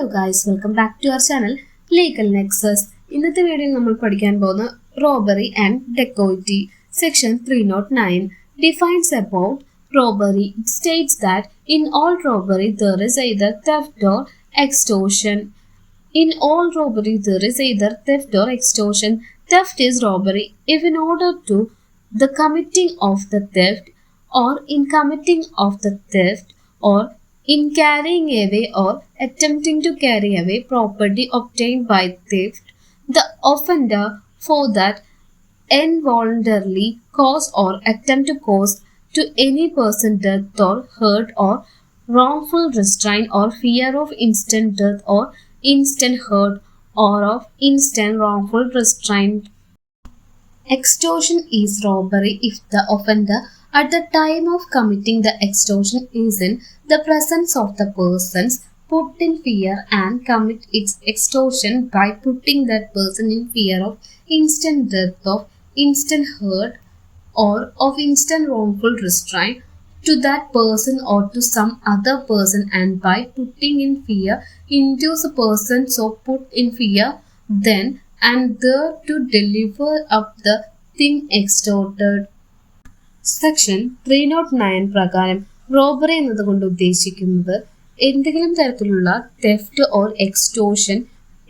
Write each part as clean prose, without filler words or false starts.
guys, welcome back to our channel Legal Nexus. ഇന്നത്തെ വീഡിയോയിൽ നമ്മൾ പഠിക്കാൻ പോകുന്ന robbery and dacoity. Section 309 defines about robbery. It states that in all robbery there is either theft or extortion. In all robbery there is either theft or extortion. Theft is robbery if in order to the committing of the theft or in committing of the theft or in carrying away or attempting to carry away property obtained by theft, the offender for that involuntarily cause or attempt to cause to any person death or hurt or wrongful restraint or fear of instant death or instant hurt or of instant wrongful restraint. Extortion is robbery if the offender at the time of committing the extortion is in the presence of the persons put in fear and commit its extortion by putting that person in fear of instant death, of instant hurt or of instant wrongful restraint to that person or to some other person, and by putting in fear induce a person so put in fear then and there to deliver up the thing extorted. Section 309 പ്രകാരം robbery എന്നതുകൊണ്ട് ഉദ്ദേശിക്കുന്നത് എന്തെങ്കിലും തരത്തിലുള്ള theft or extortion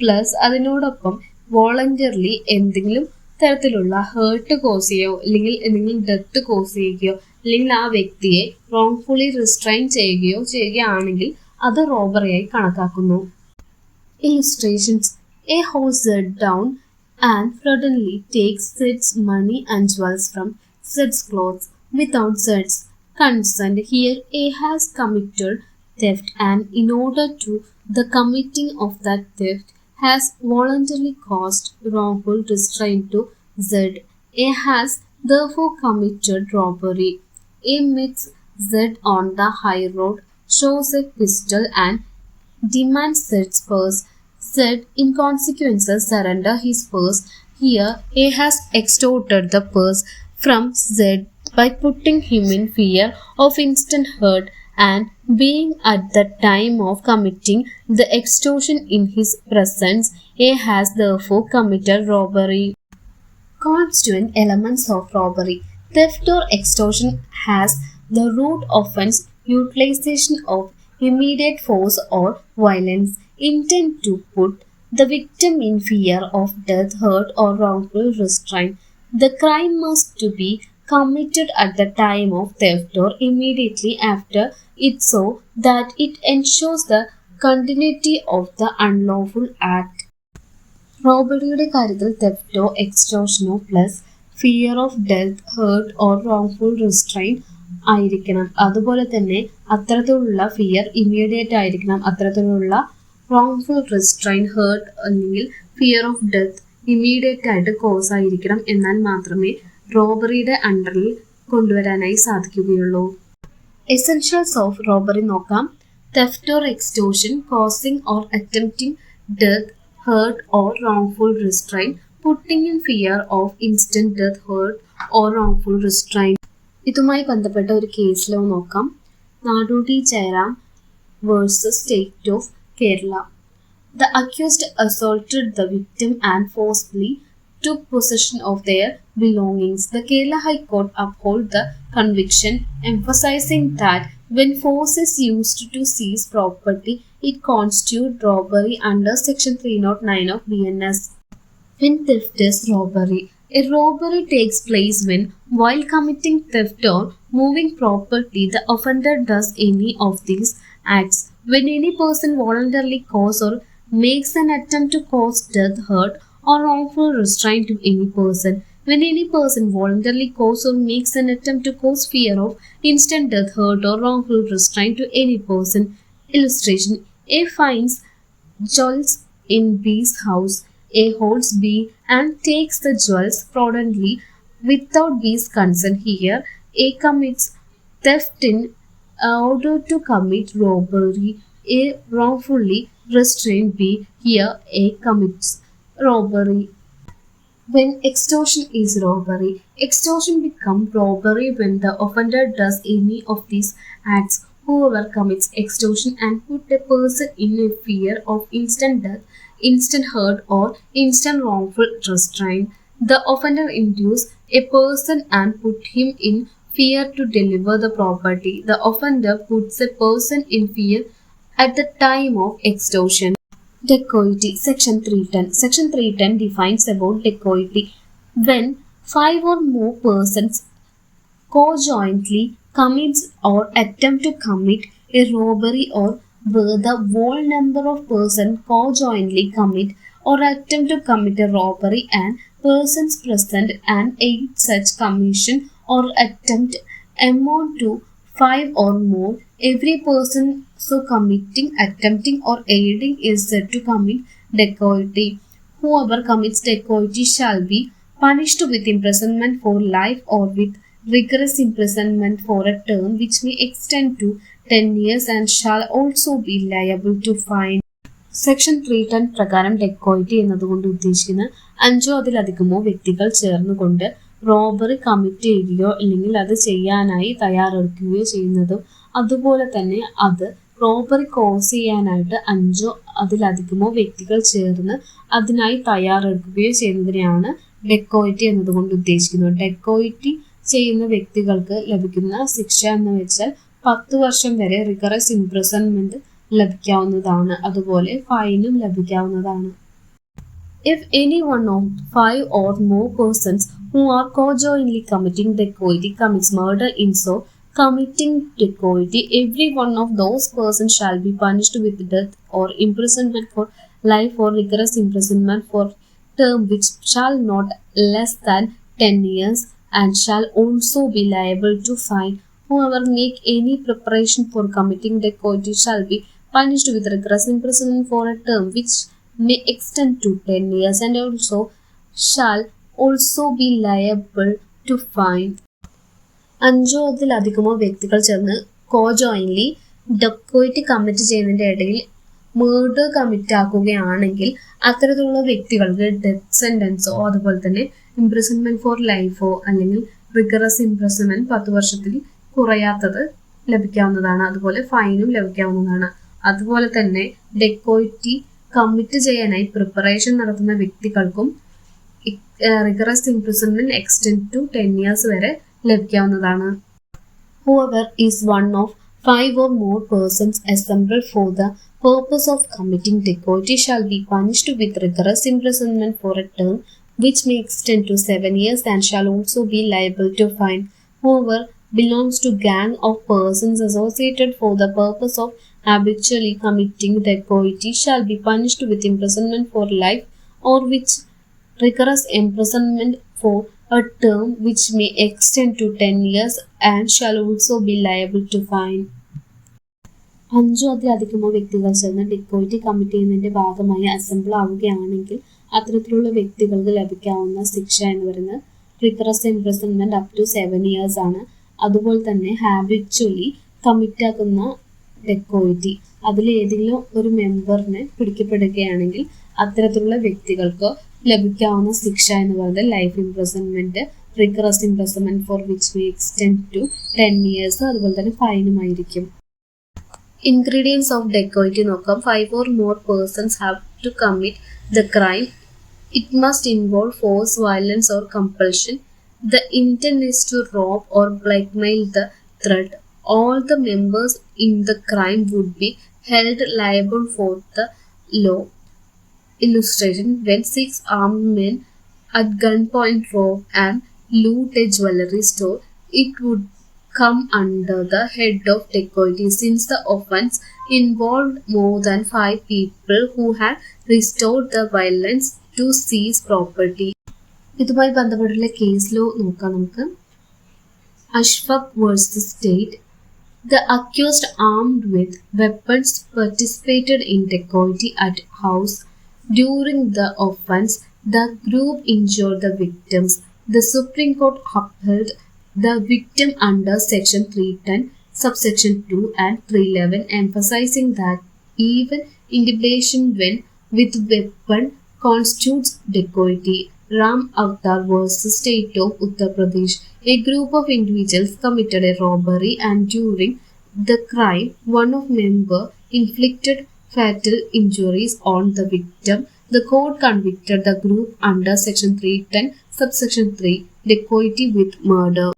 plus അതിനോടൊപ്പം voluntarily എന്തെങ്കിലും തരത്തിലുള്ള heart cos ചെയ്യുകയോ അല്ലെങ്കിൽ എന്തെങ്കിലും ഡെത്ത് കോസ് ചെയ്യുകയോ അല്ലെങ്കിൽ ആ വ്യക്തിയെ റോങ്ഫുള്ളി റിസ്ട്രെയിൻ ചെയ്യുകയാണെങ്കിൽ അത് റോബറിയായി കണക്കാക്കുന്നു. Illustrations. A horse sat down and suddenly takes Sid's money and jewels from Sid's clothes without Sid's consent. Here A has committed theft and in order to the committing of that theft has voluntarily caused wrongful restraint to Z. A has therefore committed robbery. A meets Z on the high road, shows a pistol and demands Z's purse. Z in consequence surrender his purse. Here A has extorted the purse from Z by putting him in fear of instant hurt and being at the time of committing the extortion in his presence. A has therefore committed robbery. Constituent elements of robbery. Theft or extortion has the root offense utilization of immediate force or violence intent to put the victim in fear of death, hurt or wrongful restraint. The crime must to be committed at the time of theft or immediately after it so that it ensures the continuity of the unlawful act. റോബറിയുടെ കാര്യത്തിൽ തെഫ്റ്റോ എക്സ്റ്റോഷനോ plus fear of death, hurt or wrongful restrain ആയിരിക്കണം. അതുപോലെ തന്നെ അത്തരത്തിലുള്ള fear immediate ആയിരിക്കണം. അത്തരത്തിലുള്ള റോങ്ഫുൾ റിസ്ട്രെയിൻ, ഹേർട്ട് അല്ലെങ്കിൽ ഫിയർ ഓഫ് ഡെത്ത് ഇമ്മീഡിയറ്റ് ആയിട്ട് കോസ് ആയിരിക്കണം. എന്നാൽ മാത്രമേ റോബറിയുടെ അണ്ടറിൽ കൊണ്ടുവരാനായി സാധിക്കുകയുള്ളൂ. എസെൻഷ്യൽസ് ഓഫ് റോബറി നോക്കാം. Theft or extortion, causing or attempting death, hurt or wrongful restrain, putting in fear of instant death, hurt or wrongful restrain. ഇതുമായി ബന്ധപ്പെട്ട ഒരു കേസ് ലോ നോക്കാം. Nadodi Jayaram versus state of Kerala. The accused assaulted the victim and forcibly took possession of their belongings. The Kerala High Court upheld the conviction, emphasizing that when force is used to seize property, it constitutes robbery under Section 309 of BNS. When theft is robbery. A robbery takes place when, while committing theft or moving property, the offender does any of these acts. When any person voluntarily causes or makes an attempt to cause death, hurt or wrongful restraint to any person. When any person voluntarily causes or makes an attempt to cause fear of instant death, hurt or wrongful restraint to any person. Illustration. A finds jewels in B's house. A holds B and takes the jewels fraudulently without B's consent. Here A commits theft in order to commit robbery. A wrongfully restrained B. Here A commits robbery. When extortion is robbery. Extortion becomes robbery when the offender does any of these acts whoever commits extortion and put a person in a fear of instant death, instant hurt, or instant wrongful restraint. The offender induce a person and put him in fear to deliver the property. The offender puts a person in fear at the time of extortion. Dacoity, Section 310. Section 310 defines about dacoity. When five or more persons co-jointly commits or attempt to commit a robbery, or where the whole number of persons co-jointly commit or attempt to commit a robbery and persons present and aid such commission or attempt amount to five or more, every person so committing, attempting, or aiding is said to commit dacoity. Whoever commits dacoity shall be punished with imprisonment for life or with rigorous imprisonment for a term which may extend to 10 years and shall also be liable to fine. Section 310 പ്രകാരം ഡെക്കോയിറ്റി എന്നതുകൊണ്ട് ഉദ്ദേശിക്കുന്നത് അഞ്ചോ അതിലധികമോ വ്യക്തികൾ ചേർന്നുകൊണ്ട് robbery commit ചെയ്യുകയോ അല്ലെങ്കിൽ അത് ചെയ്യാനായി തയ്യാറെടുക്കുകയോ ചെയ്യുന്നതും അതുപോലെ തന്നെ അത് റോബറി കോസ് ചെയ്യാനായിട്ട് അഞ്ചോ അതിലധികമോ വ്യക്തികൾ ചേർന്ന് അതിനായി തയ്യാറെടുക്കുകയോ ചെയ്യുന്നതിനെയാണ് ഡെക്കോയിറ്റി എന്നതുകൊണ്ട് ഉദ്ദേശിക്കുന്നത്. ഡെക്കോയിറ്റി ചെയ്യുന്ന വ്യക്തികൾക്ക് ലഭിക്കുന്ന ശിക്ഷ എന്ന് വെച്ചാൽ 10 വർഷം വരെ റിഗറസ് ഇംപ്രിസൺമെന്റ് ലഭിക്കാവുന്നതാണ്. അതുപോലെ ഫൈനും ലഭിക്കാവുന്നതാണ്. If any one of five or more persons who are co-jointly committing dacoity commits murder in so committing dacoity, every one of those persons shall be punished with death or imprisonment for life or rigorous imprisonment for term which shall not less than 10 years and shall also be liable to fine. Whoever make any preparation for committing dacoity shall be punished with rigorous imprisonment for a term which may extend to 10 years and also shall also be liable to fine. അഞ്ചോ അതിലധികമോ വ്യക്തികൾ ചേർന്ന് കോജോയിൻലി dacoity commit ചെയ്യുന്നതിൻ്റെ ഇടയിൽ murder commit ആക്കുകയാണെങ്കിൽ അത്തരത്തിലുള്ള വ്യക്തികൾക്ക് death സെൻറ്റൻസോ അതുപോലെ തന്നെ ഇംപ്രിസൺമെൻറ്റ് ഫോർ ലൈഫോ അല്ലെങ്കിൽ റിഗറസ് ഇംപ്രിസൺമെൻറ്റ് 10 വർഷത്തിൽ കുറയാത്തത് ലഭിക്കാവുന്നതാണ്. അതുപോലെ ഫൈനും ലഭിക്കാവുന്നതാണ്. അതുപോലെ തന്നെ ഡെക്കോയിറ്റി കമ്മിറ്റ് ചെയ്യാനായി പ്രിപ്പറേഷൻ നടത്തുന്ന വ്യക്തികൾക്കും rigorous imprisonment extend to 10 years വരെ ലഭിക്കാവുന്നതാണ്. Whoever is one of 5 or more persons assembled for the purpose of committing dacoity shall be punished with rigorous imprisonment for a term which may extend to 7 years and shall also be liable to fine. Whoever belongs to gang of persons associated for the purpose of habitually committing dacoity shall be punished with imprisonment for life or with rigorous imprisonment for a term which may extend to 10 years and shall also be liable to fine. അഞ്ചോ അതിലധികമോ വ്യക്തികൾ ചേർന്ന് dacoity commit ചെയ്യുന്നതിൻ്റെ ഭാഗമായി assemble ആവുകയാണെങ്കിൽ അത്തരത്തിലുള്ള വ്യക്തികൾക്ക് ലഭിക്കാവുന്ന ശിക്ഷ എന്ന് പറയുന്നത് rigorous imprisonment up to 7 years ആണ്. അതുപോലെ തന്നെ ഹാബിച്വലി കമ്മിറ്റാക്കുന്ന ഡെക്കോയിറ്റി അതിലേതെങ്കിലും ഒരു മെമ്പറിനെ പിടിക്കപ്പെടുകയാണെങ്കിൽ അത്തരത്തിലുള്ള വ്യക്തികൾക്ക് ലഭിക്കാവുന്ന ശിക്ഷ എന്ന് പറയുന്നത് life imprisonment, rigorous imprisonment for which may extend to 10 years, അതുപോലെ തന്നെ ഫൈനുമായിരിക്കും. ഇൻഗ്രീഡിയൻസ് ഓഫ് ഡെക്കോയിറ്റി നോക്കാം. 5 or more persons have to commit the crime. It must involve force, violence or compulsion. The intent is to rob or blackmail the threat. All the members in the crime would be held liable for the law. Illustration: when 6 armed men at gunpoint rob and loot a jewelry store, it would come under the head of dacoity since the offense involved more than 5 people who had restored the violence to seize property. ഇതുമായി ബന്ധപ്പെട്ടുള്ള case law നോക്കാം നമുക്ക്. Ashfaq versus state. The accused armed with weapons participated in dacoity at house. During the offense, the group injured the victims. The Supreme Court upheld the victim under Section 310, Subsection 2 and 311, emphasizing that even intimidation when with weapon constitutes dacoity. Ram Avatar versus State of Uttar Pradesh. A group of individuals committed a robbery and during the crime, one of member inflicted fatal injuries on the victim. The court convicted the group under section 310 subsection 3 dacoity with murder.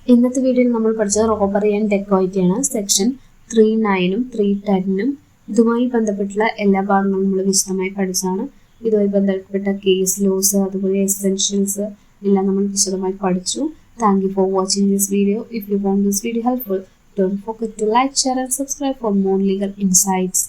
ഇന്നത്തെ വീഡിയോയിൽ നമ്മൾ പഠിച്ചത് robbery and dacoity ആണ്. Section 3(9)ഉം 3(10)ഉം ഇതുമായി ബന്ധപ്പെട്ടുള്ള എല്ലാ ഭാഗങ്ങളും നമ്മൾ വിശദമായി പഠിച്ചാണ്. ഇതുമായി ബന്ധപ്പെട്ട കേസ് ലോസ് അതുപോലെ എസെൻഷ്യൽസ് എല്ലാം നമ്മൾ വിശദമായി പഠിച്ചു. Thank you for watching this video. If you found this video helpful, don't forget to like, share and subscribe for more legal insights.